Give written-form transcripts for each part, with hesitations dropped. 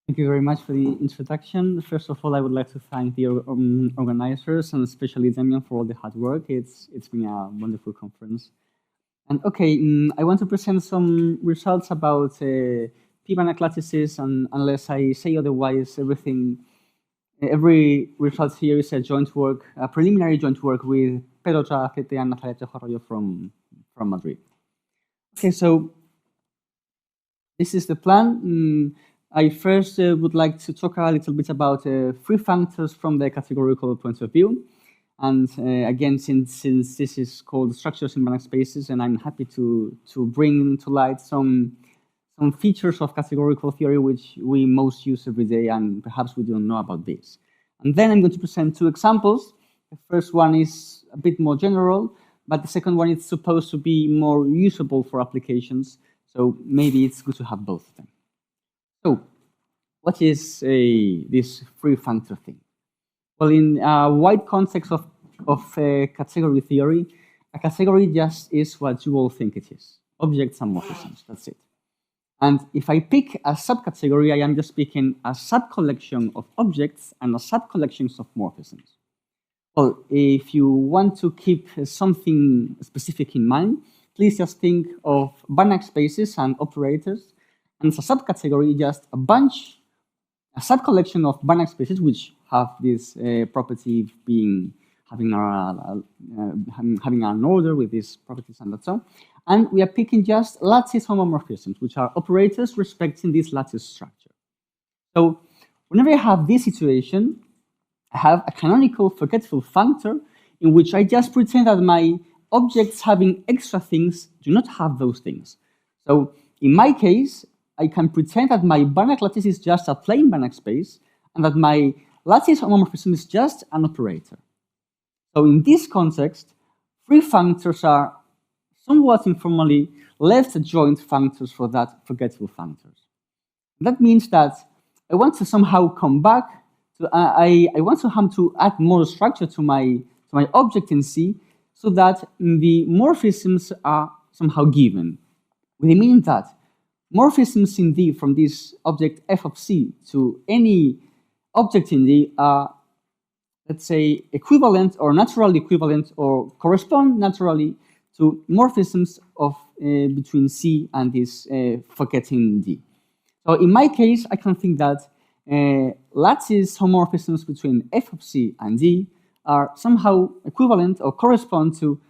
Thank you very much for the introduction. First of all, I would like to thank the organizers and especially Damian for all the hard work. It's been a wonderful conference. And okay, I want to present some results about p-Banach lattices, and unless I say otherwise, every result here is a joint work, a preliminary joint work with Pedro Tragete and Natalia Tejarroyo from Madrid. Okay, so this is the plan. I first would like to talk a little bit about free functors from the categorical point of view. And again, since this is called structures in Banach spaces, and I'm happy to bring to light some features of categorical theory which we most use every day, and perhaps we don't know about this. And then I'm going to present two examples. The first one is a bit more general, but the second one is supposed to be more usable for applications. So maybe it's good to have both of them. So what is this free functor thing? Well, in a wide context of category theory, a category just is what you all think it is: objects and morphisms, that's it. And if I pick a subcategory, I am just picking a subcollection of objects and a subcollection of morphisms. Well, if you want to keep something specific in mind, please just think of Banach spaces and operators, and as a subcategory, just a subcollection of Banach spaces which have this property of having an order with these properties and so on. And we are picking just lattice homomorphisms, which are operators respecting this lattice structure. So whenever I have this situation, I have a canonical forgetful functor in which I just pretend that my objects having extra things do not have those things. So in my case, I can pretend that my Banach lattice is just a plain Banach space and that my lattice homomorphism is just an operator. So in this context, free functors are somewhat informally left joint functors for that forgetful functors. That means that I want to somehow come back to, I want to add more structure to my object in C so that the morphisms are somehow given. With the meaning that morphisms in D from this object f of C to any object in D are, let's say, equivalent or naturally equivalent or correspond naturally to morphisms of between C and this forgetting D. So in my case, I can think that lattice homomorphisms between f of C and D are somehow equivalent or correspond to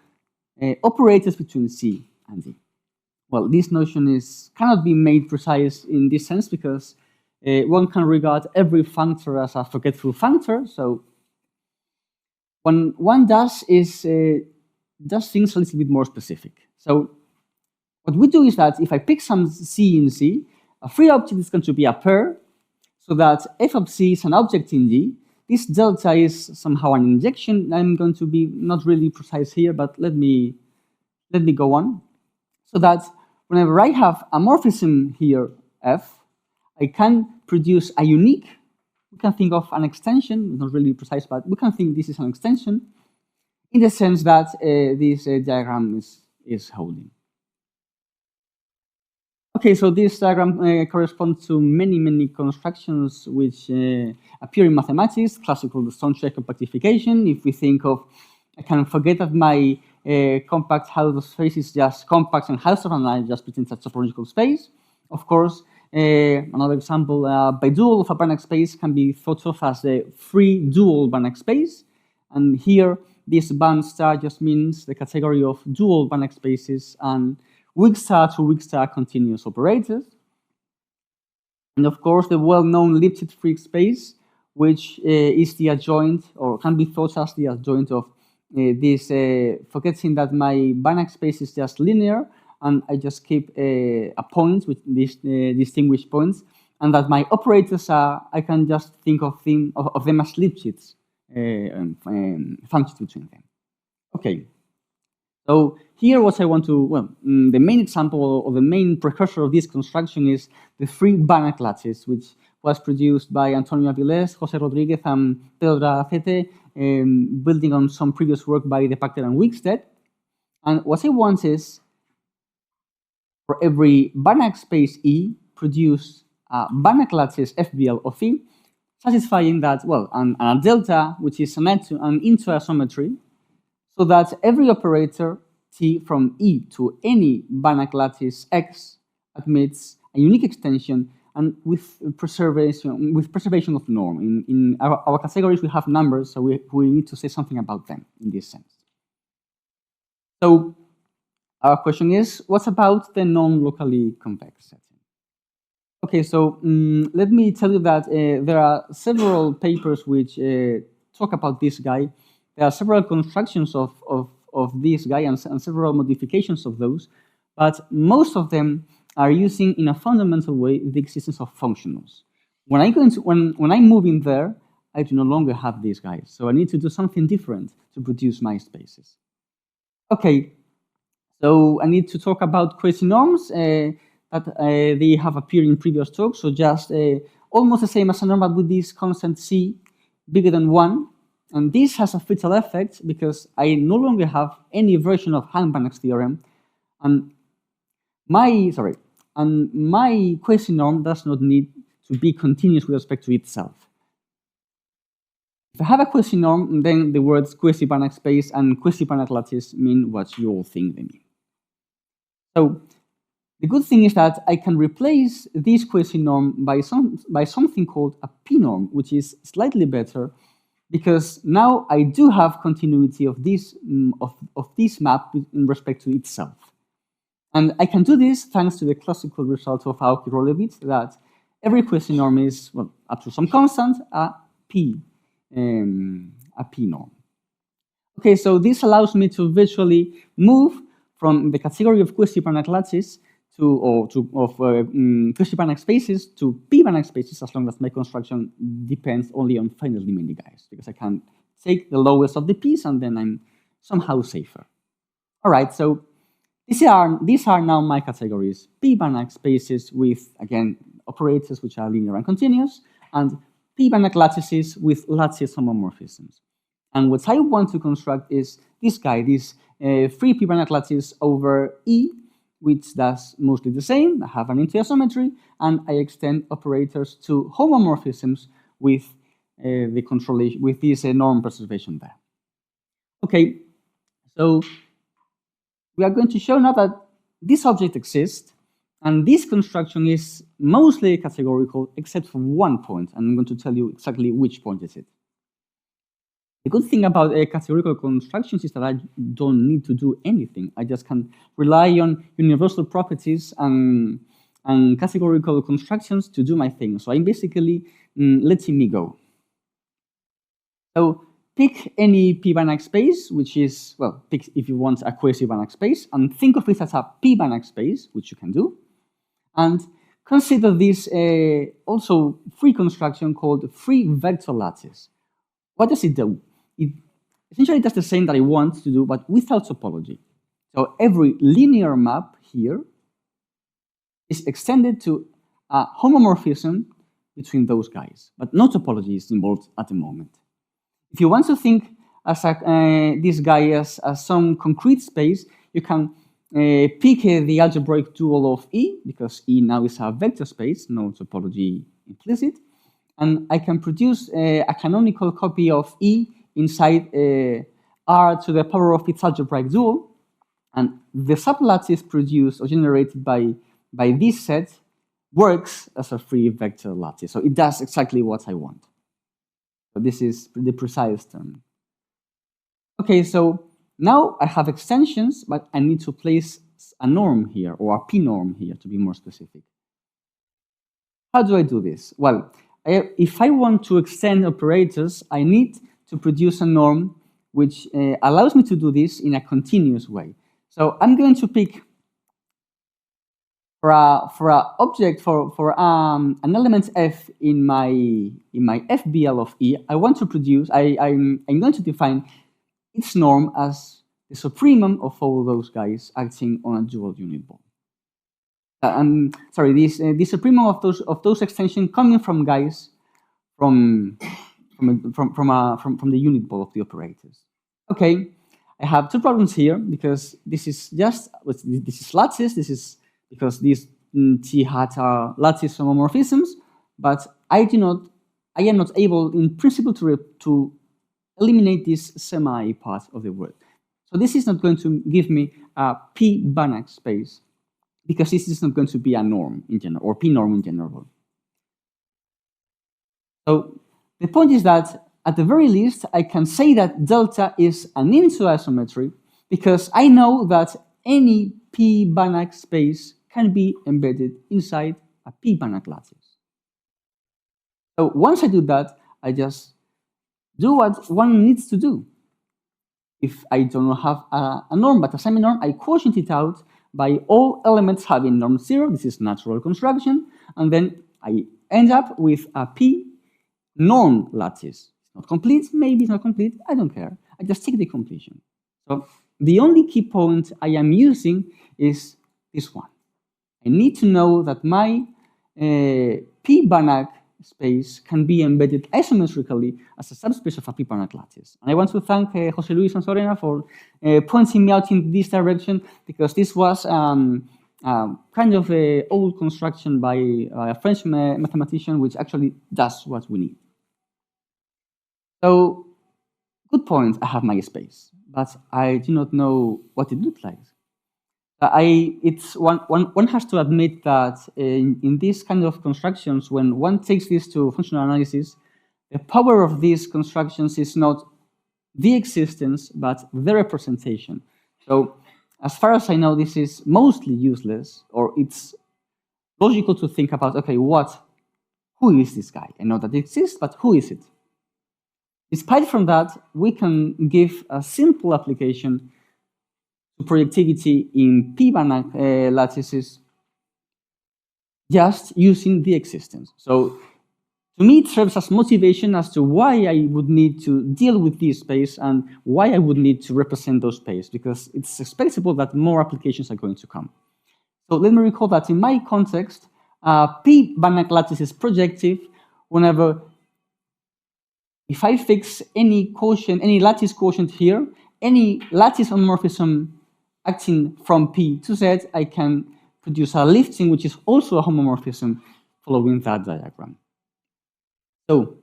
operators between C and D. Well, this notion cannot be made precise in this sense because one can regard every functor as a forgetful functor. So what one does is does things a little bit more specific. So what we do is that if I pick some C in C, a free object is going to be a pair, so that f of C is an object in D. This delta is somehow an injection. I'm going to be not really precise here, but let me go on. So that whenever I have a morphism here, F, I can produce a unique, we can think of an extension, not really precise, but we can think this is an extension in the sense that this diagram is holding. Okay, so this diagram corresponds to many constructions which appear in mathematics, classical stone-check compactification. If we think of, I can forget that my compact Hausdorff space is just compact and Hausdorff, and I just pretend that's a topological space. Of course, another example, bidual of a Banach space can be thought of as the free dual Banach space. And here, this band star just means the category of dual Banach spaces and weak star to weak star continuous operators. And of course, the well-known Lipschitz free space, which is the adjoint, or can be thought as the adjoint of this, forgetting that my Banach space is just linear, and I just keep a point with these distinguished points, and that my operators are, I can just think of them as Lipschitz functions between them. Okay. So here what I want to, well, the main example or the main precursor of this construction is the free Banach lattice, which was produced by Antonio Avilés, Jose Rodriguez, and Pedro Dragacete, building on some previous work by De Pacter and Wickstead. And what I want is, for every Banach space E, produce a Banach lattice FBL of E, satisfying that, well, and a delta, which is an into-isometry, so that every operator T from E to any Banach lattice X admits a unique extension and with preservation of norm. In our categories, we have numbers, so we need to say something about them in this sense. So our question is, what about the non-locally convex setting? Okay, so let me tell you that there are several papers which talk about this guy. There are several constructions of this guy and several modifications of those, but most of them are using in a fundamental way the existence of functionals. When I move in there, I do no longer have these guys, so I need to do something different to produce my spaces. Okay, so I need to talk about quasi-norms that they have appeared in previous talks, so just almost the same as a norm, but with this constant C bigger than 1. And this has a fatal effect because I no longer have any version of Banach's theorem, and my quasi-norm does not need to be continuous with respect to itself. If I have a quasi-norm, then the words quasi-Banach space and quasi-Banach lattice mean what you all think they mean. So the good thing is that I can replace this quasi-norm by something called a p-norm, which is slightly better, because now I do have continuity of this map in respect to itself. And I can do this thanks to the classical result of Aoki-Rolevitz, that every quasi-norm is, well, up to some constant, a p-norm. Okay, so this allows me to virtually move from the category of quasi-Banach lattice quasi-Banach spaces to p-Banach spaces, as long as my construction depends only on finitely many guys, because I can take the lowest of the p's and then I'm somehow safer. All right, so these are now my categories: p-Banach spaces with, again, operators which are linear and continuous, and p-Banach lattices with lattice homomorphisms. And what I want to construct is this guy, this free p-Banach lattice over E, which does mostly the same. I have an into-isometry, and I extend operators to homomorphisms with this norm preservation there. Okay, so we are going to show now that this object exists, and this construction is mostly categorical except for one point, and I'm going to tell you exactly which point is it. The good thing about categorical constructions is that I don't need to do anything. I just can rely on universal properties and categorical constructions to do my thing. So I'm basically letting me go. So pick any p-Banach space, which is, well, pick if you want a quasi-Banach space, and think of it as a p-Banach space, which you can do. And consider this also free construction called free vector lattice. What does it do? It essentially does the same that I want to do, but without topology. So every linear map here is extended to a homomorphism between those guys, but no topology is involved at the moment. If you want to think as this guy as some concrete space, you can pick the algebraic dual of E, because E now is a vector space, no topology implicit, and I can produce a canonical copy of E inside R to the power of its algebraic dual, and the sublattice produced or generated by this set works as a free vector lattice. So it does exactly what I want. So this is the precise term. Okay, so now I have extensions, but I need to place a norm here, or a p-norm here, to be more specific. How do I do this? Well, if I want to extend operators, I need to produce a norm which allows me to do this in a continuous way. So I'm going to pick for an element f in my FBL of E. I want to produce. I'm going to define its norm as the supremum of all those guys acting on a dual unit ball. Sorry, this supremum of those extensions coming from guys from the unit ball of the operators. Okay, I have two problems here because this is lattice. This is because these T hat are lattice homomorphisms, but I am not able in principle to eliminate this semi part of the word. So this is not going to give me a p-Banach space, because this is not going to be a norm in general, or p-norm in general. So the point is that, at the very least, I can say that delta is an initial isometry, because I know that any p-Banach space can be embedded inside a p-Banach lattice. So once I do that, I just do what one needs to do. If I don't have a norm but a semi-norm, I quotient it out by all elements having norm 0. This is natural construction. And then I end up with a p-norm lattice. It's not complete, maybe it's not complete, I don't care. I just take the completion. So the only key point I am using is this one. I need to know that my p-Banach space can be embedded isometrically as a subspace of a p-Banach lattice. And I want to thank Jose Luis and Sorena for pointing me out in this direction, because this was kind of an old construction by a French mathematician, which actually does what we need. So, good point, I have my space, but I do not know what it looks like. One has to admit that in these kind of constructions, when one takes this to functional analysis, the power of these constructions is not the existence, but the representation. So as far as I know, this is mostly useless, or it's logical to think about, okay, who is this guy? I know that it exists, but who is it? Despite from that, we can give a simple application to projectivity in p-Banach lattices just using the existence. So to me, it serves as motivation as to why I would need to deal with this space and why I would need to represent those space, because it's expectable that more applications are going to come. So let me recall that in my context, p-Banach lattice is projective whenever, if I fix any quotient, any lattice quotient here, any lattice homomorphism acting from P to Z, I can produce a lifting, which is also a homomorphism following that diagram. So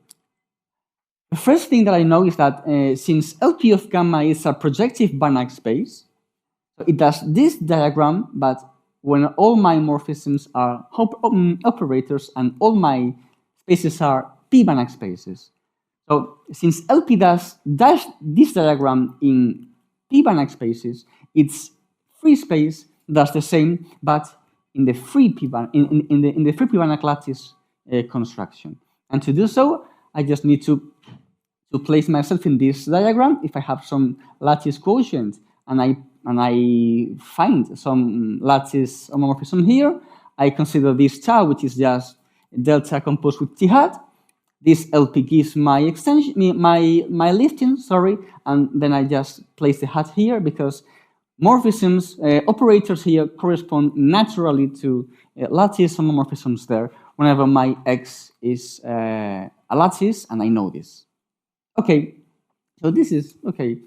the first thing that I know is that since LP of gamma is a projective Banach space, so it does this diagram, but when all my morphisms are operators and all my spaces are p-Banach spaces. So since LP does this diagram in p-Banach spaces, its free space does the same, but in the free p-Banach lattice construction. And to do so, I just need to place myself in this diagram. If I have some lattice quotient and I find some lattice homomorphism here, I consider this tau, which is just delta composed with t hat. This LP gives my extension, my lifting, sorry, and then I just place the hat here because morphisms, operators here correspond naturally to lattice homomorphisms there whenever my X is a lattice, and I know this. Okay, so this is, okay,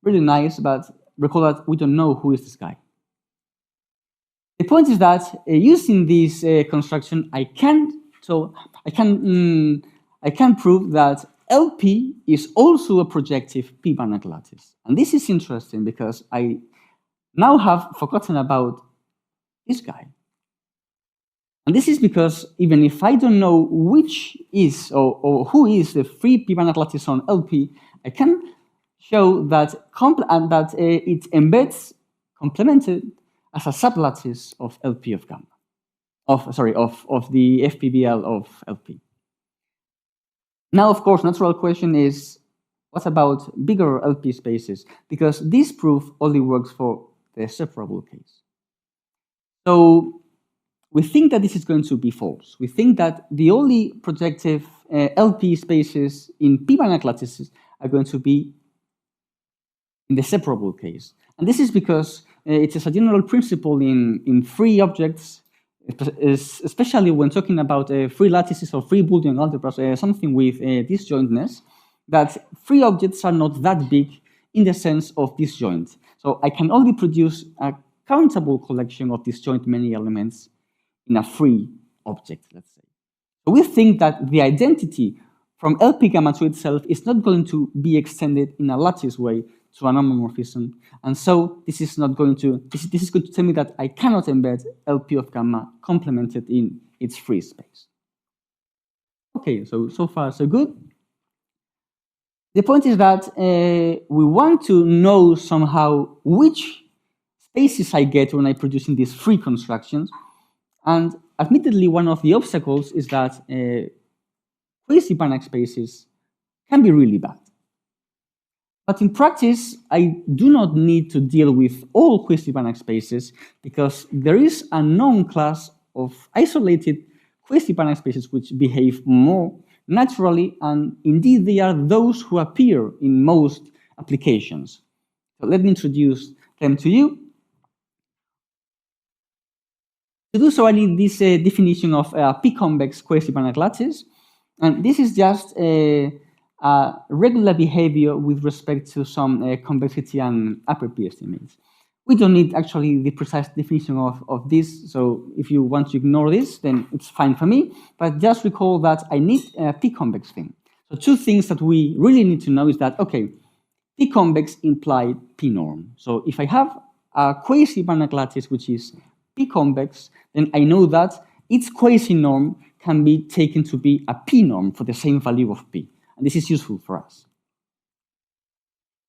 really nice, but recall that we don't know who is this guy. The point is that using this construction, I can prove that LP is also a projective p-Banach lattice. And this is interesting because I now have forgotten about this guy. And this is because even if I don't know which is or who is the free p-Banach lattice on LP, I can show that it embeds complemented as a sublattice of LP of gamma, of the FPBL of LP. Now, of course, natural question is, what about bigger LP spaces? Because this proof only works for the separable case. So we think that this is going to be false. We think that the only projective LP spaces in p-Banach lattices are going to be in the separable case. And this is because it is a general principle in free objects, especially when talking about free lattices or free Boolean algebras, something with disjointness, that free objects are not that big in the sense of disjoint. So I can only produce a countable collection of disjoint many elements in a free object, let's say. So we think that the identity from LP gamma to itself is not going to be extended in a lattice way to an homomorphism. And so this is going to tell me that I cannot embed LP of gamma complemented in its free space. Okay, so far so good. The point is that we want to know somehow which spaces I get when I'm producing these free constructions. And admittedly, one of the obstacles is that quasi-Banach spaces can be really bad. But in practice, I do not need to deal with all quasi-Banach spaces because there is a known class of isolated quasi-Banach spaces which behave more naturally, and indeed they are those who appear in most applications. So let me introduce them to you. To do so, I need this definition of p-convex quasi-Banach lattice, and this is just a regular behavior with respect to some convexity and upper P estimates. We don't need actually the precise definition of this, so if you want to ignore this, then it's fine for me, but just recall that I need a p-convex thing. So two things that we really need to know is that, okay, p-convex implied p-norm. So if I have a quasi-Banach lattice which is p-convex, then I know that its quasi-norm can be taken to be a p-norm for the same value of p. And this is useful for us.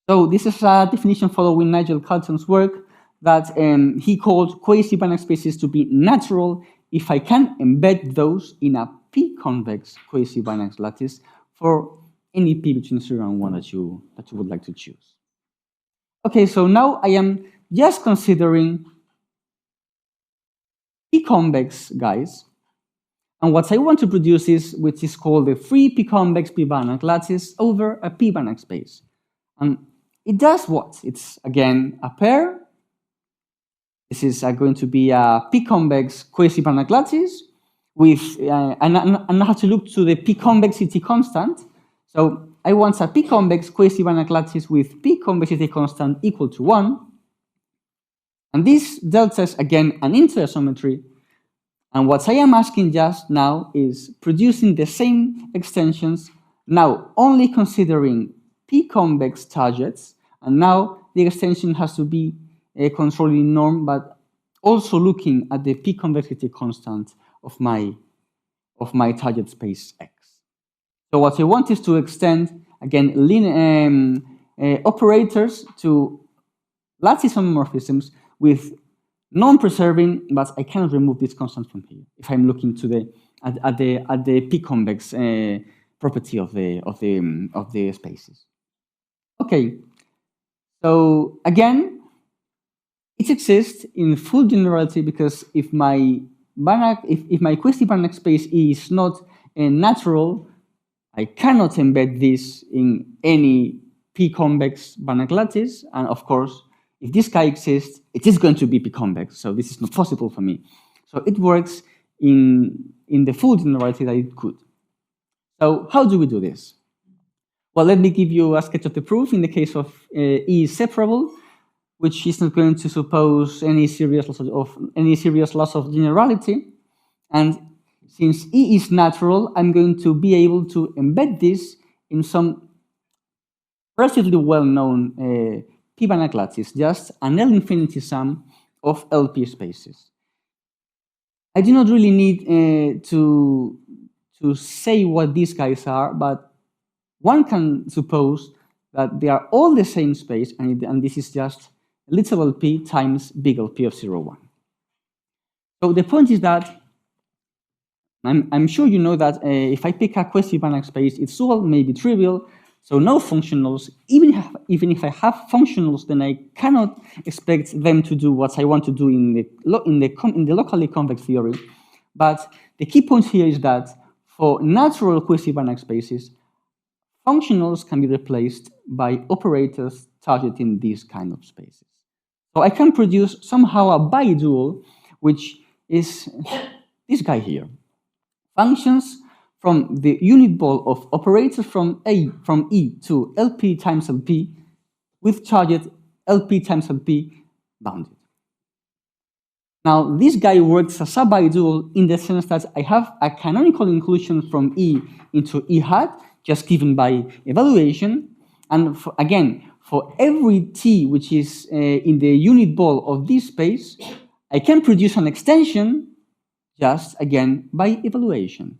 So this is a definition following Nigel Carlton's work that he called quasi-Banach spaces to be natural if I can embed those in a p-convex quasi-Banach lattice for any p between 0 and 1 that you would like to choose. Okay, so now I am just considering p-convex guys. And what I want to produce is which is called the free p-convex p-Banach lattice over a p-Banach space. And it does what? It's, again, a pair. This is going to be a p-convex quasi-Banach lattice with, and I have to look to the p-convexity constant. So I want a p-convex quasi-Banach lattice with p-convexity constant equal to 1. And this delta is, again, an interisommetry. And what I am asking just now is producing the same extensions, now only considering p-convex targets, and now the extension has to be a controlling norm, but also looking at the p-convexity constant of my target space X. So what I want is to extend, again, operators to lattice homomorphisms with non-preserving, but I cannot remove this constant from here if I'm looking to at the p-convex property of the spaces. Okay, so again, it exists in full generality because if my quasi-Banach space is not natural, I cannot embed this in any p-convex Banach lattice, and of course, if this guy exists, it is going to be p-convex, so this is not possible for me. So it works in the full generality that it could. So how do we do this? Well, let me give you a sketch of the proof in the case of E is separable, which is not going to suppose any serious loss of generality. And since E is natural, I'm going to be able to embed this in some relatively well-known p-Banach lattice, just an L-infinity sum of LP spaces. I do not really need to say what these guys are, but one can suppose that they are all the same space, and this is just little LP times big LP of 0, 1. So the point is that I'm sure you know that if I pick a quasi-Banach space, its dual may be trivial, so no functionals. Even if I have functionals, then I cannot expect them to do what I want to do in the locally convex theory. But the key point here is that for natural quasi-Banach spaces, functionals can be replaced by operators targeting these kind of spaces. So I can produce somehow a bidual, which is this guy here. Functions from the unit ball of operators from E to LP times LP with target LP times LP bounded. Now, this guy works as a bidual in the sense that I have a canonical inclusion from E into E hat, just given by evaluation. And again, for every T which is in the unit ball of this space, I can produce an extension just, again, by evaluation.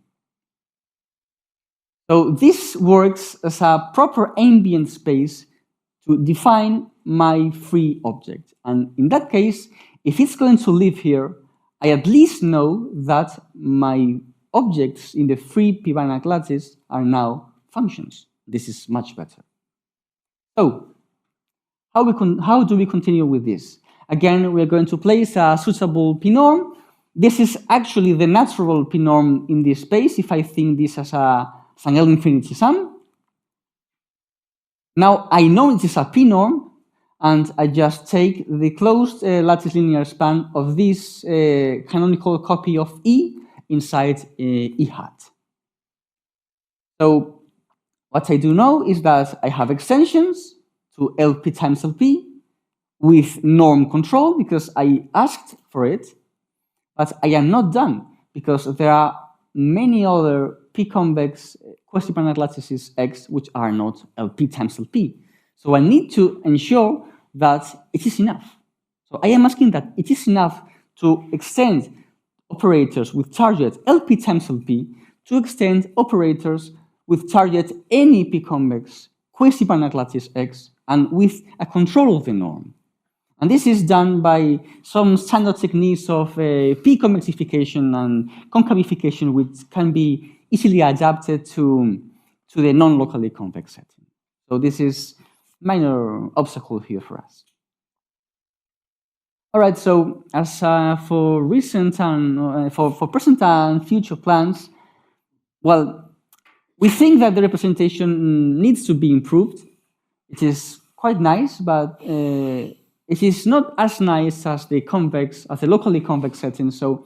So this works as a proper ambient space to define my free object. And in that case, if it's going to live here, I at least know that my objects in the free p-Banach lattice are now functions. This is much better. So, how do we continue with this? Again, we're going to place a suitable p-norm. This is actually the natural p-norm in this space, if I think this as an L infinity sum. Now, I know it is a p-norm, and I just take the closed lattice linear span of this canonical copy of E inside E hat. So what I do know is that I have extensions to LP times LP with norm control because I asked for it, but I am not done because there are many other p-convex quasi-Banach lattices X which are not LP times LP. So I need to ensure that it is enough. So I am asking that it is enough to extend operators with target LP times LP to extend operators with target any p-convex quasi-Banach lattice X and with a control of the norm. And this is done by some standard techniques of p-convexification and concavification, which can be easily adapted to the non-locally convex setting. So this is minor obstacle here for us. All right, so as for recent and for present and future plans, well, we think that the representation needs to be improved. It is quite nice, but it is not as nice as the locally convex setting. So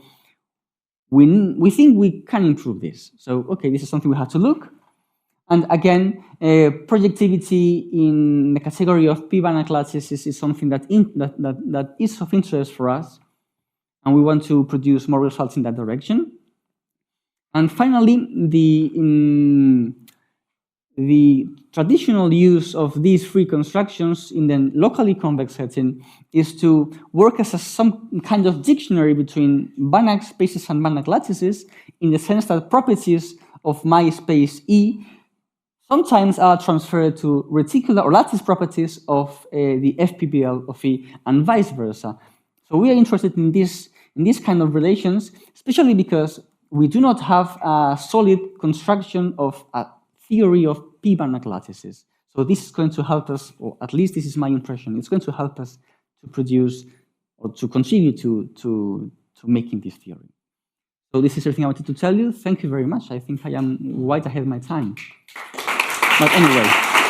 we think we can improve this. So okay, this is something we have to look. And again, projectivity in the category of p-Banach lattices is something that is of interest for us, and we want to produce more results in that direction. And finally, the traditional use of these free constructions in the locally convex setting is to work as some kind of dictionary between Banach spaces and Banach lattices, in the sense that properties of my space E sometimes are transferred to reticular or lattice properties of the FPBL of E, and vice versa. So we are interested in this kind of relations, especially because we do not have a solid construction of a theory of p-Banach lattices. So this is going to help us, or at least this is my impression, it's going to help us to produce or to contribute to making this theory. So this is everything I wanted to tell you. Thank you very much. I think I am right ahead of my time. But anyway.